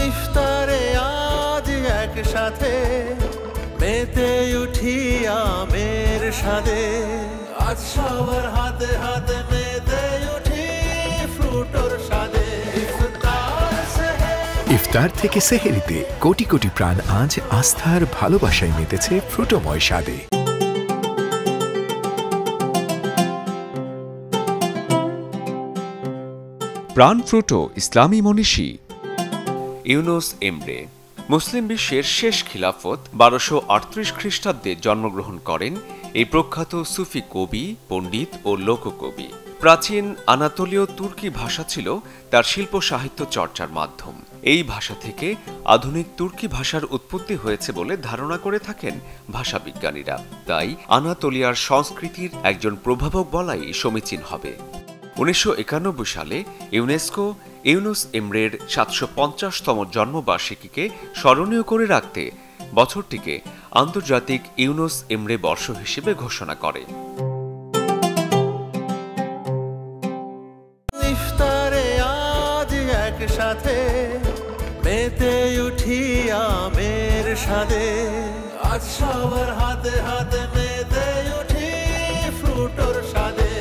ইফতারে আজ একসাথে মেতে উঠি আমের স্বাদে, আজ সবার হাতে হাতে মেতে উঠি ফ্রুটোর স্বাদে। ইফতার থেকে সেহেরিতে কোটি কোটি প্রাণ আজ আস্থার ভালোবাসায় মেতেছে ফ্রুটোময় স্বাদে। প্রাণ ফ্রুটো ইসলামী মনীষী ইউনুস এমরে মুসলিম বিশ্বের শেষ খিলাফত 1238 খ্রিস্টাব্দে জন্মগ্রহণ করেন এই প্রখ্যাত সুফি কবি, পণ্ডিত ও লোককবি। প্রাচীন আনাতোলীয় তুর্কি ভাষা ছিল তার শিল্প সাহিত্য চর্চার মাধ্যম। এই ভাষা থেকে আধুনিক তুর্কি ভাষার উৎপত্তি হয়েছে বলে ধারণা করে থাকেন ভাষাবিজ্ঞানীরা। তাই আনাতোলিয়ার সংস্কৃতির একজন প্রভাবক বলাই সমীচীন হবে। 1991 সালে ইউনেস্কো ইউনুস এমরের 750তম জন্মবার্ষিকীকে স্মরণীয় করে রাখতে বছরটিকে আন্তর্জাতিক ইউনুস এমরে বর্ষ হিসেবে ঘোষণা করে। ইফতারে আজ একসাথে মেতে উঠি আমের স্বাদে, আজ সবার হাতে হাতে মেতে উঠি ফ্রুটোর স্বাদে।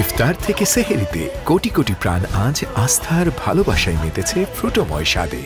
ইফতার থেকে সেহেরিতে কোটি কোটি প্রাণ আজ আস্থার ভালোবাসায় মেতেছে ফ্রুটোময় স্বাদে।